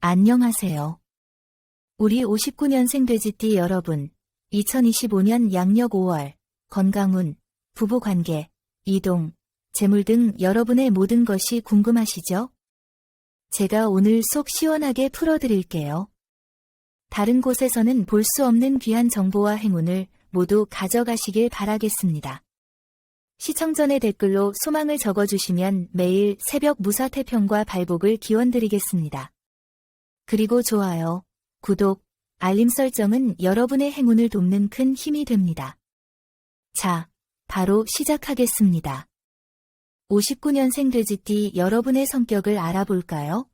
안녕하세요. 우리 59년생 돼지띠 여러분, 2025년 양력 5월, 건강운, 부부관계, 이동, 재물 등 여러분의 모든 것이 궁금하시죠? 제가 오늘 속 시원하게 풀어드릴게요. 다른 곳에서는 볼 수 없는 귀한 정보와 행운을 모두 가져가시길 바라겠습니다. 시청 전에 댓글로 소망을 적어주시면 매일 새벽 무사태평과 발복을 기원드리겠습니다. 그리고 좋아요, 구독, 알림 설정은 여러분의 행운을 돕는 큰 힘이 됩니다. 자, 바로 시작하겠습니다. 59년생 돼지띠 여러분의 성격을 알아볼까요?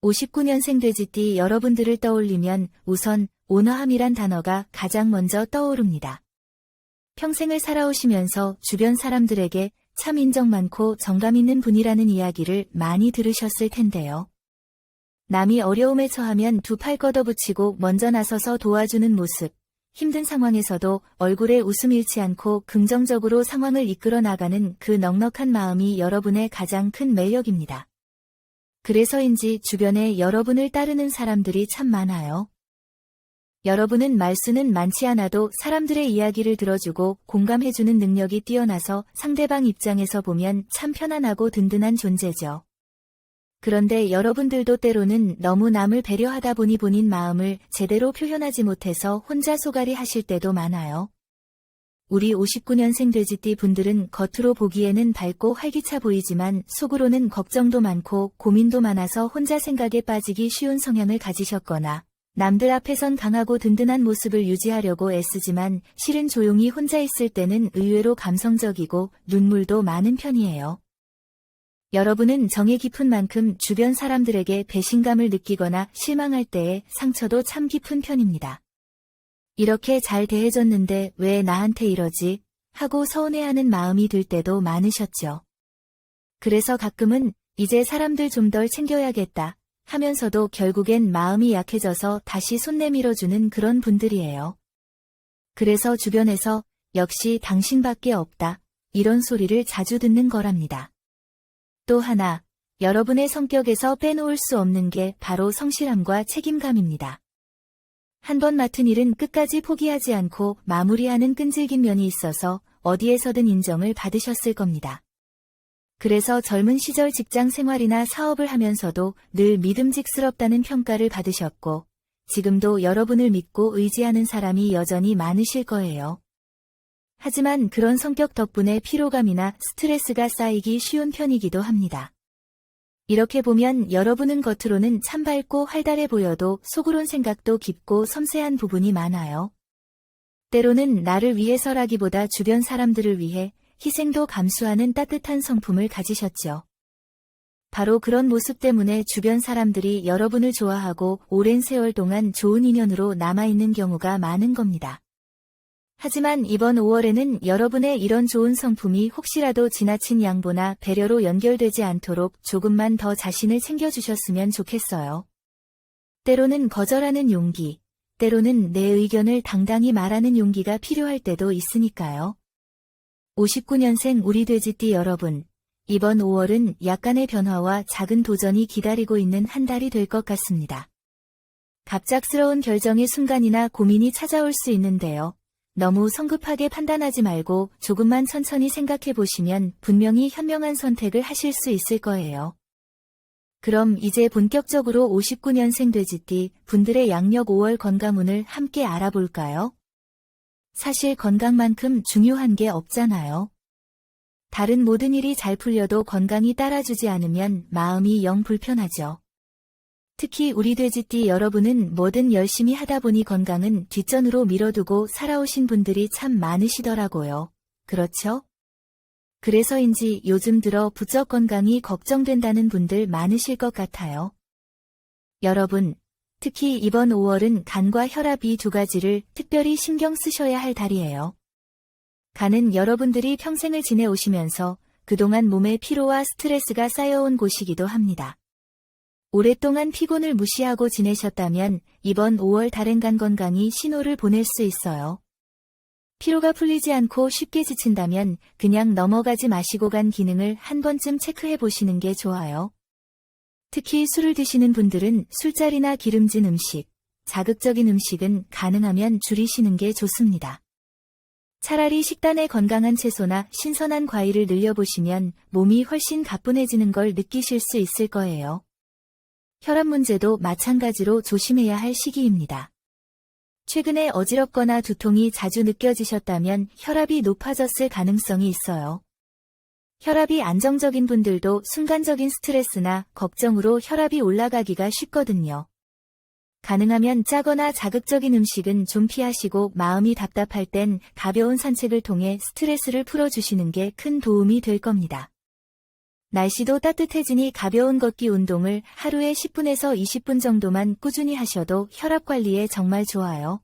59년생 돼지띠 여러분들을 떠올리면 우선 온화함이란 단어가 가장 먼저 떠오릅니다. 평생을 살아오시면서 주변 사람들에게 참 인정 많고 정감 있는 분이라는 이야기를 많이 들으셨을 텐데요. 남이 어려움에 처하면 두 팔 걷어붙이고 먼저 나서서 도와주는 모습, 힘든 상황에서도 얼굴에 웃음 잃지 않고 긍정적으로 상황을 이끌어 나가는 그 넉넉한 마음이 여러분의 가장 큰 매력입니다. 그래서인지 주변에 여러분을 따르는 사람들이 참 많아요. 여러분은 말수는 많지 않아도 사람들의 이야기를 들어주고 공감해주는 능력이 뛰어나서 상대방 입장에서 보면 참 편안하고 든든한 존재죠. 그런데 여러분들도 때로는 너무 남을 배려하다 보니 본인 마음을 제대로 표현하지 못해서 혼자 소갈이 하실 때도 많아요. 우리 59년생 돼지띠 분들은 겉으로 보기에는 밝고 활기차 보이지만 속으로는 걱정도 많고 고민도 많아서 혼자 생각에 빠지기 쉬운 성향을 가지셨거나 남들 앞에선 강하고 든든한 모습을 유지하려고 애쓰지만 실은 조용히 혼자 있을 때는 의외로 감성적이고 눈물도 많은 편이에요. 여러분은 정이 깊은 만큼 주변 사람들에게 배신감을 느끼거나 실망할 때의 상처도 참 깊은 편입니다. 이렇게 잘 대해줬는데 왜 나한테 이러지? 하고 서운해하는 마음이 들 때도 많으셨죠. 그래서 가끔은 이제 사람들 좀 덜 챙겨야겠다 하면서도 결국엔 마음이 약해져서 다시 손 내밀어주는 그런 분들이에요. 그래서 주변에서 역시 당신밖에 없다 이런 소리를 자주 듣는 거랍니다. 또 하나, 여러분의 성격에서 빼놓을 수 없는 게 바로 성실함과 책임감입니다. 한 번 맡은 일은 끝까지 포기하지 않고 마무리하는 끈질긴 면이 있어서 어디에서든 인정을 받으셨을 겁니다. 그래서 젊은 시절 직장 생활이나 사업을 하면서도 늘 믿음직스럽다는 평가를 받으셨고, 지금도 여러분을 믿고 의지하는 사람이 여전히 많으실 거예요. 하지만 그런 성격 덕분에 피로감이나 스트레스가 쌓이기 쉬운 편이기도 합니다. 이렇게 보면 여러분은 겉으로는 참 밝고 활달해 보여도 속으론 생각도 깊고 섬세한 부분이 많아요. 때로는 나를 위해서라기보다 주변 사람들을 위해 희생도 감수하는 따뜻한 성품을 가지셨죠. 바로 그런 모습 때문에 주변 사람들이 여러분을 좋아하고 오랜 세월 동안 좋은 인연으로 남아있는 경우가 많은 겁니다. 하지만 이번 5월에는 여러분의 이런 좋은 성품이 혹시라도 지나친 양보나 배려로 연결되지 않도록 조금만 더 자신을 챙겨주셨으면 좋겠어요. 때로는 거절하는 용기, 때로는 내 의견을 당당히 말하는 용기가 필요할 때도 있으니까요. 59년생 우리 돼지띠 여러분, 이번 5월은 약간의 변화와 작은 도전이 기다리고 있는 한 달이 될 것 같습니다. 갑작스러운 결정의 순간이나 고민이 찾아올 수 있는데요. 너무 성급하게 판단하지 말고 조금만 천천히 생각해 보시면 분명히 현명한 선택을 하실 수 있을 거예요. 그럼 이제 본격적으로 59년생 돼지띠 분들의 양력 5월 건강운을 함께 알아볼까요? 사실 건강만큼 중요한 게 없잖아요. 다른 모든 일이 잘 풀려도 건강이 따라주지 않으면 마음이 영 불편하죠. 특히 우리 돼지띠 여러분은 뭐든 열심히 하다 보니 건강은 뒷전으로 밀어두고 살아오신 분들이 참 많으시더라고요. 그렇죠? 그래서인지 요즘 들어 부쩍 건강이 걱정된다는 분들 많으실 것 같아요. 여러분, 특히 이번 5월은 간과 혈압 이 두 가지를 특별히 신경 쓰셔야 할 달이에요. 간은 여러분들이 평생을 지내오시면서 그동안 몸에 피로와 스트레스가 쌓여온 곳이기도 합니다. 오랫동안 피곤을 무시하고 지내셨다면 이번 5월 달엔 간 건강이 신호를 보낼 수 있어요. 피로가 풀리지 않고 쉽게 지친다면 그냥 넘어가지 마시고 간 기능을 한 번쯤 체크해 보시는 게 좋아요. 특히 술을 드시는 분들은 술자리나 기름진 음식, 자극적인 음식은 가능하면 줄이시는 게 좋습니다. 차라리 식단에 건강한 채소나 신선한 과일을 늘려보시면 몸이 훨씬 가뿐해지는 걸 느끼실 수 있을 거예요. 혈압 문제도 마찬가지로 조심해야 할 시기입니다. 최근에 어지럽거나 두통이 자주 느껴지셨다면 혈압이 높아졌을 가능성이 있어요. 혈압이 안정적인 분들도 순간적인 스트레스나 걱정으로 혈압이 올라가기가 쉽거든요. 가능하면 짜거나 자극적인 음식은 좀 피하시고 마음이 답답할 땐 가벼운 산책을 통해 스트레스를 풀어주시는 게 큰 도움이 될 겁니다. 날씨도 따뜻해지니 가벼운 걷기 운동을 하루에 10분에서 20분 정도만 꾸준히 하셔도 혈압 관리에 정말 좋아요.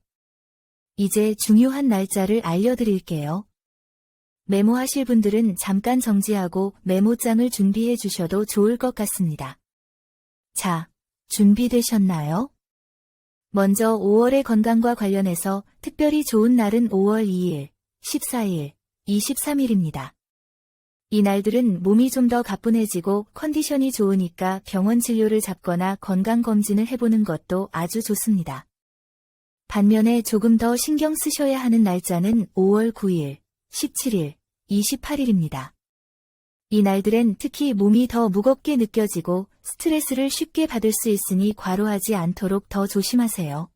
이제 중요한 날짜를 알려드릴게요. 메모하실 분들은 잠깐 정지하고 메모장을 준비해 주셔도 좋을 것 같습니다. 자, 준비되셨나요? 먼저 5월의 건강과 관련해서 특별히 좋은 날은 5월 2일, 14일, 23일입니다. 이 날들은 몸이 좀 더 가뿐해지고 컨디션이 좋으니까 병원 진료를 잡거나 건강검진을 해보는 것도 아주 좋습니다. 반면에 조금 더 신경 쓰셔야 하는 날짜는 5월 9일, 17일, 28일입니다. 이 날들엔 특히 몸이 더 무겁게 느껴지고 스트레스를 쉽게 받을 수 있으니 과로하지 않도록 더 조심하세요.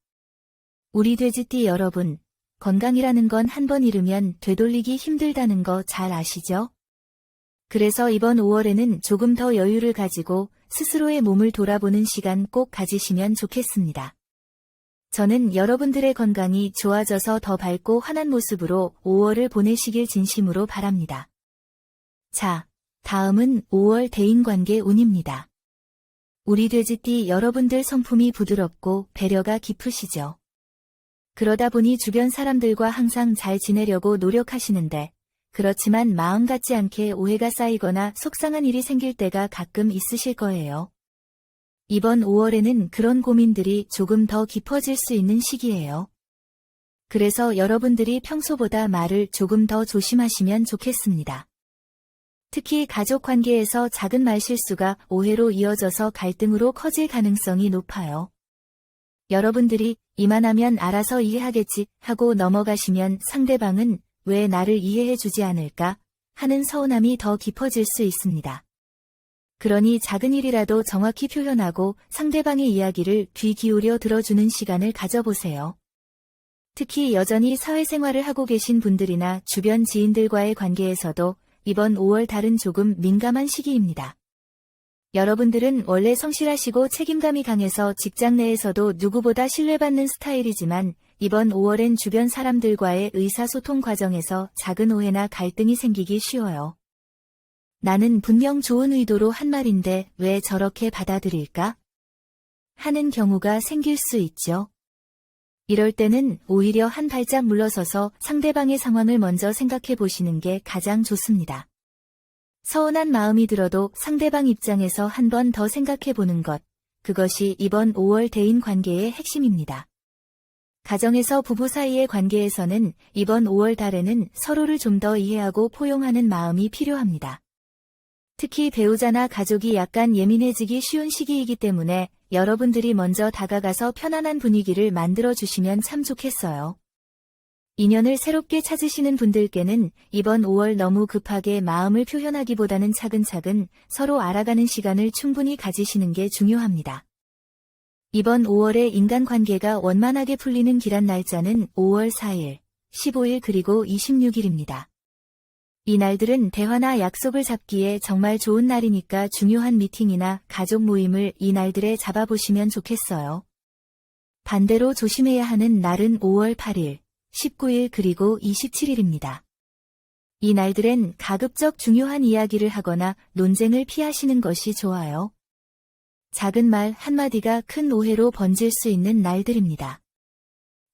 우리 돼지띠 여러분, 건강이라는 건 한 번 잃으면 되돌리기 힘들다는 거 잘 아시죠? 그래서 이번 5월에는 조금 더 여유를 가지고 스스로의 몸을 돌아보는 시간 꼭 가지시면 좋겠습니다. 저는 여러분들의 건강이 좋아져서 더 밝고 환한 모습으로 5월을 보내시길 진심으로 바랍니다. 자, 다음은 5월 대인관계 운입니다. 우리 돼지띠 여러분들 성품이 부드럽고 배려가 깊으시죠. 그러다 보니 주변 사람들과 항상 잘 지내려고 노력하시는데 그렇지만 마음 같지 않게 오해가 쌓이거나 속상한 일이 생길 때가 가끔 있으실 거예요. 이번 5월에는 그런 고민들이 조금 더 깊어질 수 있는 시기예요. 그래서 여러분들이 평소보다 말을 조금 더 조심하시면 좋겠습니다. 특히 가족 관계에서 작은 말실수가 오해로 이어져서 갈등으로 커질 가능성이 높아요. 여러분들이 이만하면 알아서 이해하겠지 하고 넘어가시면 상대방은 왜 나를 이해해주지 않을까 하는 서운함이 더 깊어질 수 있습니다. 그러니 작은 일이라도 정확히 표현하고 상대방의 이야기를 귀 기울여 들어주는 시간을 가져보세요. 특히 여전히 사회생활을 하고 계신 분들이나 주변 지인들과의 관계에서도 이번 5월 달은 조금 민감한 시기입니다. 여러분들은 원래 성실하시고 책임감이 강해서 직장 내에서도 누구보다 신뢰받는 스타일이지만 이번 5월엔 주변 사람들과의 의사소통 과정에서 작은 오해나 갈등이 생기기 쉬워요. 나는 분명 좋은 의도로 한 말인데 왜 저렇게 받아들일까? 하는 경우가 생길 수 있죠. 이럴 때는 오히려 한 발짝 물러서서 상대방의 상황을 먼저 생각해 보시는 게 가장 좋습니다. 서운한 마음이 들어도 상대방 입장에서 한 번 더 생각해 보는 것, 그것이 이번 5월 대인 관계의 핵심입니다. 가정에서 부부 사이의 관계에서는 이번 5월 달에는 서로를 좀 더 이해하고 포용하는 마음이 필요합니다. 특히 배우자나 가족이 약간 예민해지기 쉬운 시기이기 때문에 여러분들이 먼저 다가가서 편안한 분위기를 만들어주시면 참 좋겠어요. 인연을 새롭게 찾으시는 분들께는 이번 5월 너무 급하게 마음을 표현하기보다는 차근차근 서로 알아가는 시간을 충분히 가지시는 게 중요합니다. 이번 5월에 인간관계가 원만하게 풀리는 길한 날짜는 5월 4일, 15일 그리고 26일입니다. 이 날들은 대화나 약속을 잡기에 정말 좋은 날이니까 중요한 미팅이나 가족 모임을 이 날들에 잡아보시면 좋겠어요. 반대로 조심해야 하는 날은 5월 8일, 19일 그리고 27일입니다. 이 날들엔 가급적 중요한 이야기를 하거나 논쟁을 피하시는 것이 좋아요. 작은 말 한마디가 큰 오해로 번질 수 있는 날들입니다.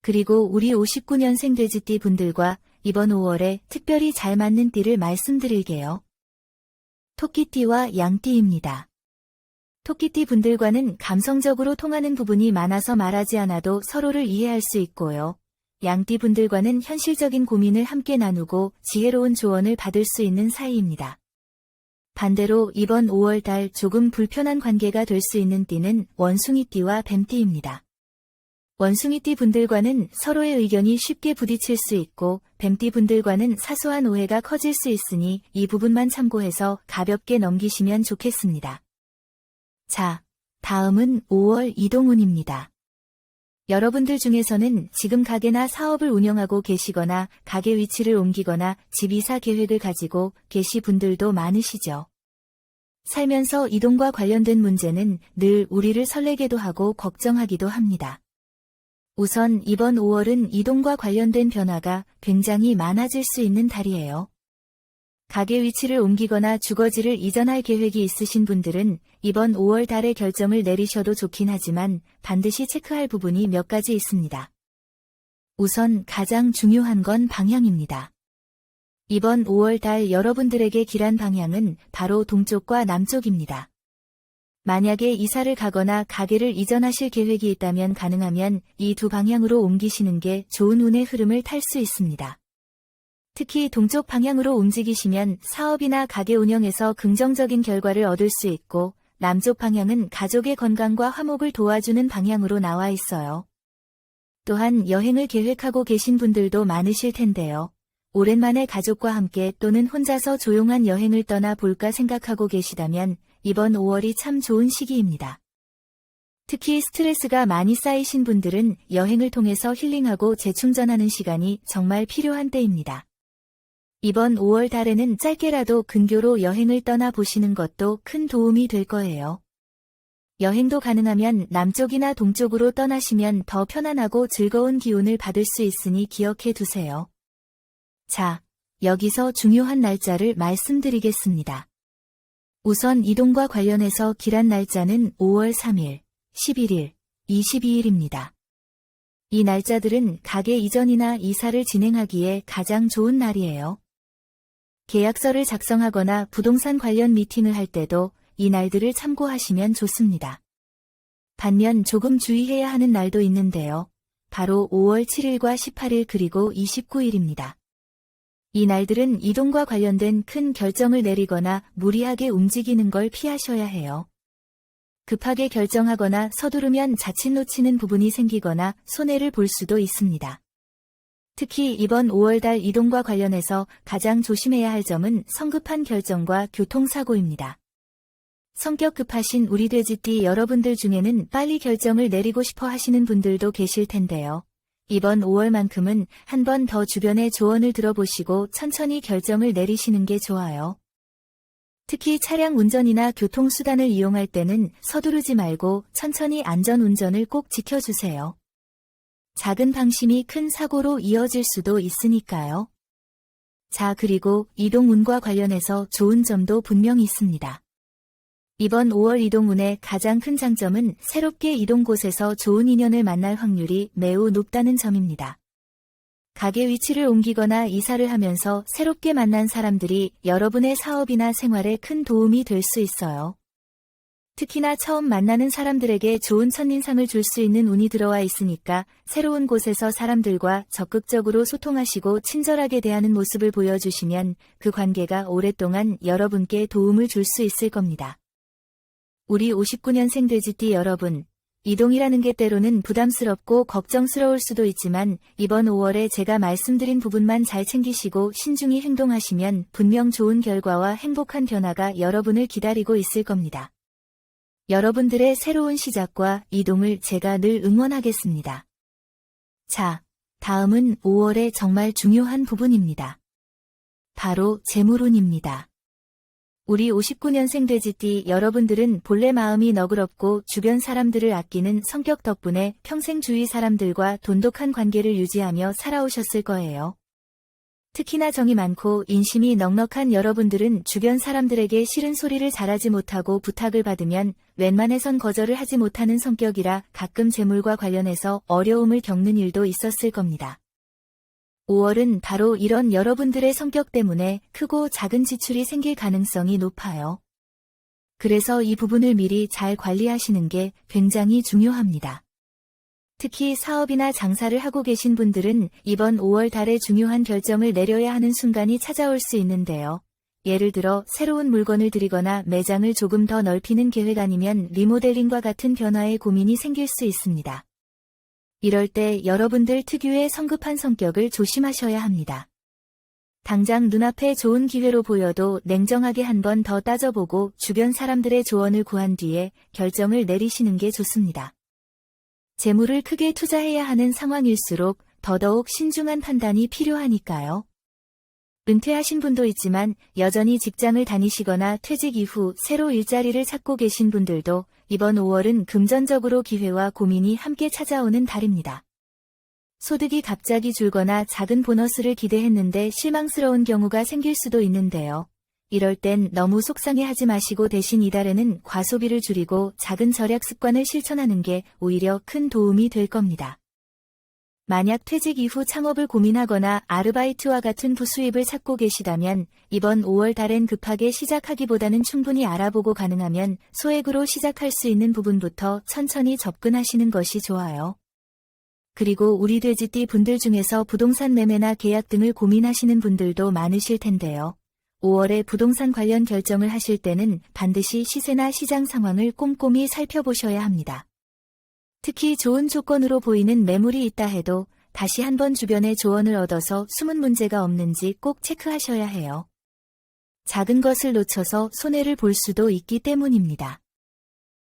그리고 우리 59년생 돼지띠 분들과 이번 5월에 특별히 잘 맞는 띠를 말씀드릴게요. 토끼띠와 양띠입니다. 토끼띠 분들과는 감성적으로 통하는 부분이 많아서 말하지 않아도 서로를 이해할 수 있고요. 양띠 분들과는 현실적인 고민을 함께 나누고 지혜로운 조언을 받을 수 있는 사이입니다. 반대로 이번 5월 달 조금 불편한 관계가 될 수 있는 띠는 원숭이띠와 뱀띠입니다. 원숭이띠 분들과는 서로의 의견이 쉽게 부딪힐 수 있고 뱀띠 분들과는 사소한 오해가 커질 수 있으니 이 부분만 참고해서 가볍게 넘기시면 좋겠습니다. 자, 다음은 5월 이동운입니다. 여러분들 중에서는 지금 가게나 사업을 운영하고 계시거나 가게 위치를 옮기거나 집 이사 계획을 가지고 계시 분들도 많으시죠. 살면서 이동과 관련된 문제는 늘 우리를 설레게도 하고 걱정하기도 합니다. 우선 이번 5월은 이동과 관련된 변화가 굉장히 많아질 수 있는 달이에요. 가게 위치를 옮기거나 주거지를 이전할 계획이 있으신 분들은 이번 5월 달에 결정을 내리셔도 좋긴 하지만 반드시 체크할 부분이 몇 가지 있습니다. 우선 가장 중요한 건 방향입니다. 이번 5월 달 여러분들에게 길한 방향은 바로 동쪽과 남쪽입니다. 만약에 이사를 가거나 가게를 이전하실 계획이 있다면 가능하면 이 두 방향으로 옮기시는 게 좋은 운의 흐름을 탈 수 있습니다. 특히 동쪽 방향으로 움직이시면 사업이나 가게 운영에서 긍정적인 결과를 얻을 수 있고 남쪽 방향은 가족의 건강과 화목을 도와주는 방향으로 나와 있어요. 또한 여행을 계획하고 계신 분들도 많으실 텐데요. 오랜만에 가족과 함께 또는 혼자서 조용한 여행을 떠나 볼까 생각하고 계시다면 이번 5월이 참 좋은 시기입니다. 특히 스트레스가 많이 쌓이신 분들은 여행을 통해서 힐링하고 재충전하는 시간이 정말 필요한 때입니다. 이번 5월 달에는 짧게라도 근교로 여행을 떠나 보시는 것도 큰 도움이 될 거예요. 여행도 가능하면 남쪽이나 동쪽으로 떠나시면 더 편안하고 즐거운 기운을 받을 수 있으니 기억해 두세요. 자, 여기서 중요한 날짜를 말씀드리겠습니다. 우선 이동과 관련해서 길한 날짜는 5월 3일, 11일, 22일입니다. 이 날짜들은 가게 이전이나 이사를 진행하기에 가장 좋은 날이에요. 계약서를 작성하거나 부동산 관련 미팅을 할 때도 이 날들을 참고하시면 좋습니다. 반면 조금 주의해야 하는 날도 있는데요. 바로 5월 7일과 18일 그리고 29일입니다. 이 날들은 이동과 관련된 큰 결정을 내리거나 무리하게 움직이는 걸 피하셔야 해요. 급하게 결정하거나 서두르면 자칫 놓치는 부분이 생기거나 손해를 볼 수도 있습니다. 특히 이번 5월달 이동과 관련해서 가장 조심해야 할 점은 성급한 결정과 교통사고입니다. 성격 급하신 우리 돼지띠 여러분들 중에는 빨리 결정을 내리고 싶어 하시는 분들도 계실 텐데요. 이번 5월만큼은 한 번 더 주변의 조언을 들어보시고 천천히 결정을 내리시는 게 좋아요. 특히 차량 운전이나 교통수단을 이용할 때는 서두르지 말고 천천히 안전운전을 꼭 지켜주세요. 작은 방심이 큰 사고로 이어질 수도 있으니까요. 자, 그리고 이동운과 관련해서 좋은 점도 분명히 있습니다. 이번 5월 이동운의 가장 큰 장점은 새롭게 이동 곳에서 좋은 인연을 만날 확률이 매우 높다는 점입니다. 가게 위치를 옮기거나 이사를 하면서 새롭게 만난 사람들이 여러분의 사업이나 생활에 큰 도움이 될 수 있어요. 특히나 처음 만나는 사람들에게 좋은 첫인상을 줄 수 있는 운이 들어와 있으니까 새로운 곳에서 사람들과 적극적으로 소통하시고 친절하게 대하는 모습을 보여주시면 그 관계가 오랫동안 여러분께 도움을 줄 수 있을 겁니다. 우리 59년생 돼지띠 여러분, 이동이라는 게 때로는 부담스럽고 걱정스러울 수도 있지만 이번 5월에 제가 말씀드린 부분만 잘 챙기시고 신중히 행동하시면 분명 좋은 결과와 행복한 변화가 여러분을 기다리고 있을 겁니다. 여러분들의 새로운 시작과 이동을 제가 늘 응원하겠습니다. 자, 다음은 5월의 정말 중요한 부분입니다. 바로 재물운입니다. 우리 59년생 돼지띠 여러분들은 본래 마음이 너그럽고 주변 사람들을 아끼는 성격 덕분에 평생 주위 사람들과 돈독한 관계를 유지하며 살아오셨을 거예요. 특히나 정이 많고 인심이 넉넉한 여러분들은 주변 사람들에게 싫은 소리를 잘하지 못하고 부탁을 받으면 웬만해선 거절을 하지 못하는 성격이라 가끔 재물과 관련해서 어려움을 겪는 일도 있었을 겁니다. 5월은 바로 이런 여러분들의 성격 때문에 크고 작은 지출이 생길 가능성이 높아요. 그래서 이 부분을 미리 잘 관리하시는 게 굉장히 중요합니다. 특히 사업이나 장사를 하고 계신 분들은 이번 5월 달에 중요한 결정을 내려야 하는 순간이 찾아올 수 있는데요. 예를 들어 새로운 물건을 들이거나 매장을 조금 더 넓히는 계획 아니면 리모델링과 같은 변화에 고민이 생길 수 있습니다. 이럴 때 여러분들 특유의 성급한 성격을 조심하셔야 합니다. 당장 눈앞에 좋은 기회로 보여도 냉정하게 한 번 더 따져보고 주변 사람들의 조언을 구한 뒤에 결정을 내리시는 게 좋습니다. 재물을 크게 투자해야 하는 상황일수록 더더욱 신중한 판단이 필요하니까요. 은퇴하신 분도 있지만 여전히 직장을 다니시거나 퇴직 이후 새로 일자리를 찾고 계신 분들도 이번 5월은 금전적으로 기회와 고민이 함께 찾아오는 달입니다. 소득이 갑자기 줄거나 작은 보너스를 기대했는데 실망스러운 경우가 생길 수도 있는데요. 이럴 땐 너무 속상해하지 마시고 대신 이달에는 과소비를 줄이고 작은 절약 습관을 실천하는 게 오히려 큰 도움이 될 겁니다. 만약 퇴직 이후 창업을 고민하거나 아르바이트와 같은 부수입을 찾고 계시다면 이번 5월 달엔 급하게 시작하기보다는 충분히 알아보고 가능하면 소액으로 시작할 수 있는 부분부터 천천히 접근하시는 것이 좋아요. 그리고 우리 돼지띠 분들 중에서 부동산 매매나 계약 등을 고민하시는 분들도 많으실 텐데요. 5월에 부동산 관련 결정을 하실 때는 반드시 시세나 시장 상황을 꼼꼼히 살펴보셔야 합니다. 특히 좋은 조건으로 보이는 매물이 있다 해도 다시 한번 주변의 조언을 얻어서 숨은 문제가 없는지 꼭 체크하셔야 해요. 작은 것을 놓쳐서 손해를 볼 수도 있기 때문입니다.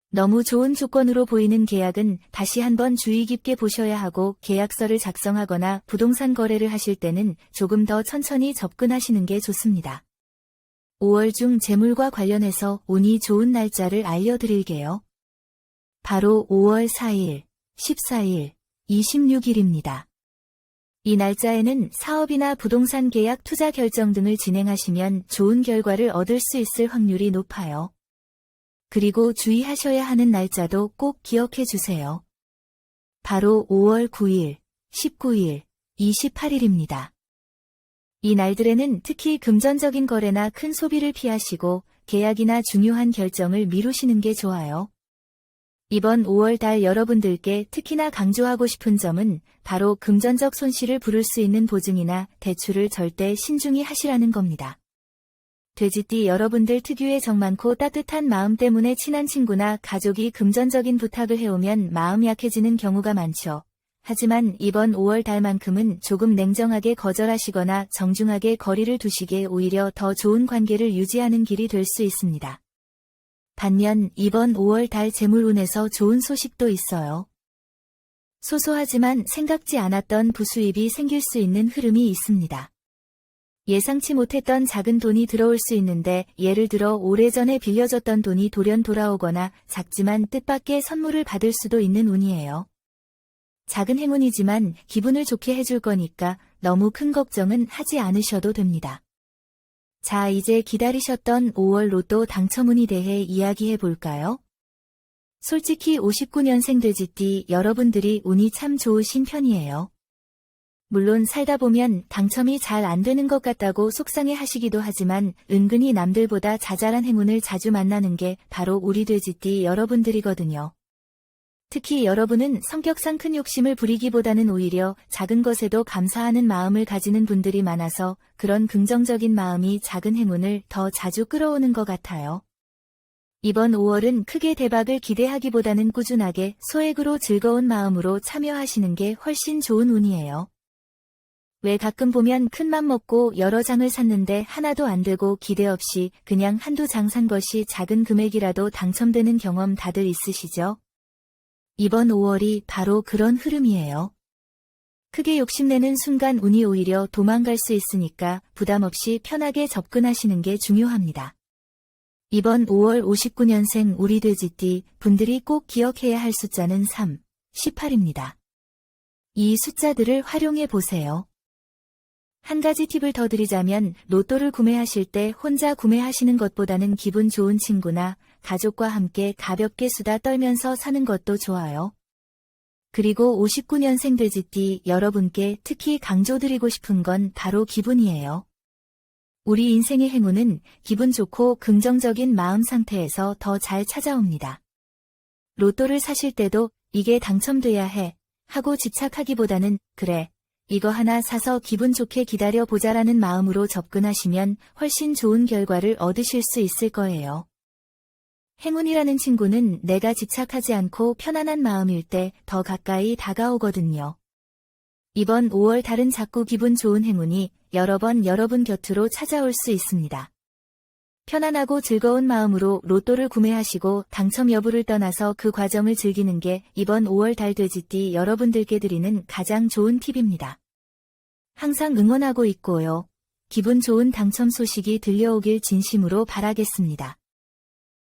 너무 좋은 조건으로 보이는 계약은 다시 한번 주의 깊게 보셔야 하고 계약서를 작성하거나 부동산 거래를 하실 때는 조금 더 천천히 접근하시는 게 좋습니다. 5월 중 재물과 관련해서 운이 좋은 날짜를 알려드릴게요. 바로 5월 4일, 14일, 26일입니다. 이 날짜에는 사업이나 부동산 계약 투자 결정 등을 진행하시면 좋은 결과를 얻을 수 있을 확률이 높아요. 그리고 주의하셔야 하는 날짜도 꼭 기억해 주세요. 바로 5월 9일, 19일, 28일입니다. 이 날들에는 특히 금전적인 거래나 큰 소비를 피하시고 계약이나 중요한 결정을 미루시는 게 좋아요. 이번 5월 달 여러분들께 특히나 강조하고 싶은 점은 바로 금전적 손실을 부를 수 있는 보증이나 대출을 절대 신중히 하시라는 겁니다. 돼지띠 여러분들 특유의 정 많고 따뜻한 마음 때문에 친한 친구나 가족이 금전적인 부탁을 해오면 마음 약해지는 경우가 많죠. 하지만 이번 5월 달만큼은 조금 냉정하게 거절하시거나 정중하게 거리를 두시기에 오히려 더 좋은 관계를 유지하는 길이 될 수 있습니다. 반면 이번 5월 달 재물운에서 좋은 소식도 있어요. 소소하지만 생각지 않았던 부수입이 생길 수 있는 흐름이 있습니다. 예상치 못했던 작은 돈이 들어올 수 있는데 예를 들어 오래전에 빌려줬던 돈이 돌연 돌아오거나 작지만 뜻밖의 선물을 받을 수도 있는 운이에요. 작은 행운이지만 기분을 좋게 해줄 거니까 너무 큰 걱정은 하지 않으셔도 됩니다. 자, 이제 기다리셨던 5월 로또 당첨운에 대해 이야기해 볼까요? 솔직히 59년생 돼지띠 여러분들이 운이 참 좋으신 편이에요. 물론 살다 보면 당첨이 잘 안 되는 것 같다고 속상해 하시기도 하지만 은근히 남들보다 자잘한 행운을 자주 만나는 게 바로 우리 돼지띠 여러분들이거든요. 특히 여러분은 성격상 큰 욕심을 부리기보다는 오히려 작은 것에도 감사하는 마음을 가지는 분들이 많아서 그런 긍정적인 마음이 작은 행운을 더 자주 끌어오는 것 같아요. 이번 5월은 크게 대박을 기대하기보다는 꾸준하게 소액으로 즐거운 마음으로 참여하시는 게 훨씬 좋은 운이에요. 왜 가끔 보면 큰 맘 먹고 여러 장을 샀는데 하나도 안 되고 기대 없이 그냥 한두 장 산 것이 작은 금액이라도 당첨되는 경험 다들 있으시죠? 이번 5월이 바로 그런 흐름이에요. 크게 욕심내는 순간 운이 오히려 도망갈 수 있으니까 부담 없이 편하게 접근하시는 게 중요합니다. 이번 5월 59년생 우리 돼지띠 분들이 꼭 기억해야 할 숫자는 3, 18입니다. 이 숫자들을 활용해 보세요. 한 가지 팁을 더 드리자면 로또를 구매하실 때 혼자 구매하시는 것보다는 기분 좋은 친구나 가족과 함께 가볍게 수다 떨면서 사는 것도 좋아요. 그리고 59년생 돼지띠 여러분께 특히 강조드리고 싶은 건 바로 기분이에요. 우리 인생의 행운은 기분 좋고 긍정적인 마음 상태에서 더 잘 찾아옵니다. 로또를 사실 때도 이게 당첨돼야 해 하고 집착하기보다는 그래, 이거 하나 사서 기분 좋게 기다려 보자라는 마음으로 접근하시면 훨씬 좋은 결과를 얻으실 수 있을 거예요. 행운이라는 친구는 내가 집착하지 않고 편안한 마음일 때 더 가까이 다가오거든요. 이번 5월 달은 작고 기분 좋은 행운이 여러 번 여러분 곁으로 찾아올 수 있습니다. 편안하고 즐거운 마음으로 로또를 구매하시고 당첨 여부를 떠나서 그 과정을 즐기는 게 이번 5월 달 돼지띠 여러분들께 드리는 가장 좋은 팁입니다. 항상 응원하고 있고요. 기분 좋은 당첨 소식이 들려오길 진심으로 바라겠습니다.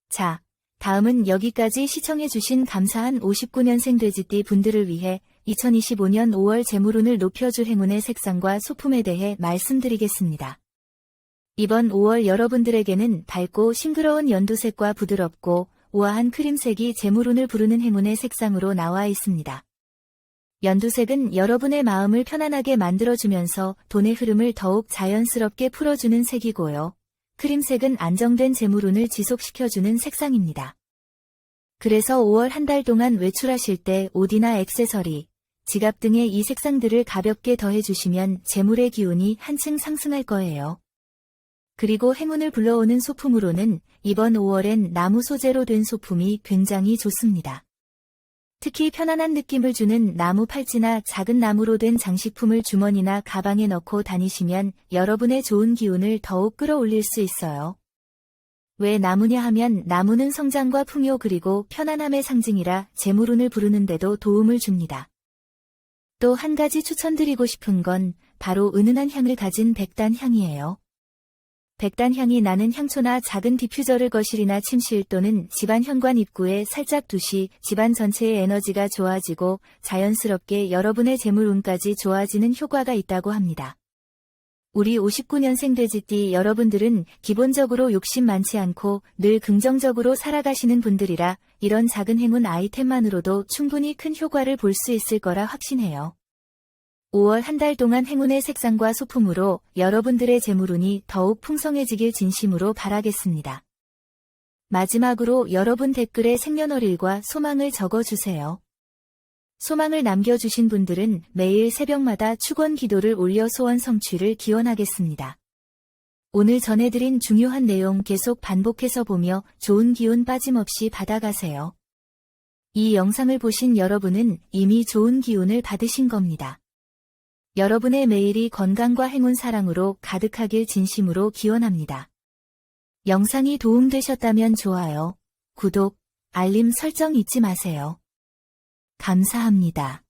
자, 다음은 여기까지 시청해주신 감사한 59년생 돼지띠 분들을 위해 2025년 5월 재물운을 높여줄 행운의 색상과 소품에 대해 말씀드리겠습니다. 이번 5월 여러분들에게는 밝고 싱그러운 연두색과 부드럽고 우아한 크림색이 재물운을 부르는 행운의 색상으로 나와 있습니다. 연두색은 여러분의 마음을 편안하게 만들어주면서 돈의 흐름을 더욱 자연스럽게 풀어주는 색이고요. 크림색은 안정된 재물운을 지속시켜주는 색상입니다. 그래서 5월 한 달 동안 외출하실 때 옷이나 액세서리, 지갑 등의 이 색상들을 가볍게 더해주시면 재물의 기운이 한층 상승할 거예요. 그리고 행운을 불러오는 소품으로는 이번 5월엔 나무 소재로 된 소품이 굉장히 좋습니다. 특히 편안한 느낌을 주는 나무 팔찌나 작은 나무로 된 장식품을 주머니나 가방에 넣고 다니시면 여러분의 좋은 기운을 더욱 끌어올릴 수 있어요. 왜 나무냐 하면 나무는 성장과 풍요 그리고 편안함의 상징이라 재물운을 부르는데도 도움을 줍니다. 또 한 가지 추천드리고 싶은 건 바로 은은한 향을 가진 백단향이에요. 백단향이 나는 향초나 작은 디퓨저를 거실이나 침실 또는 집안 현관 입구에 살짝 두시 집안 전체의 에너지가 좋아지고 자연스럽게 여러분의 재물운까지 좋아지는 효과가 있다고 합니다. 우리 59년생 돼지띠 여러분들은 기본적으로 욕심 많지 않고 늘 긍정적으로 살아가시는 분들이라 이런 작은 행운 아이템만으로도 충분히 큰 효과를 볼 수 있을 거라 확신해요. 5월 한 달 동안 행운의 색상과 소품으로 여러분들의 재물운이 더욱 풍성해지길 진심으로 바라겠습니다. 마지막으로 여러분 댓글에 생년월일과 소망을 적어주세요. 소망을 남겨주신 분들은 매일 새벽마다 축원 기도를 올려 소원 성취를 기원하겠습니다. 오늘 전해드린 중요한 내용 계속 반복해서 보며 좋은 기운 빠짐없이 받아가세요. 이 영상을 보신 여러분은 이미 좋은 기운을 받으신 겁니다. 여러분의 매일이 건강과 행운 사랑으로 가득하길 진심으로 기원합니다. 영상이 도움되셨다면 좋아요, 구독, 알림 설정 잊지 마세요. 감사합니다.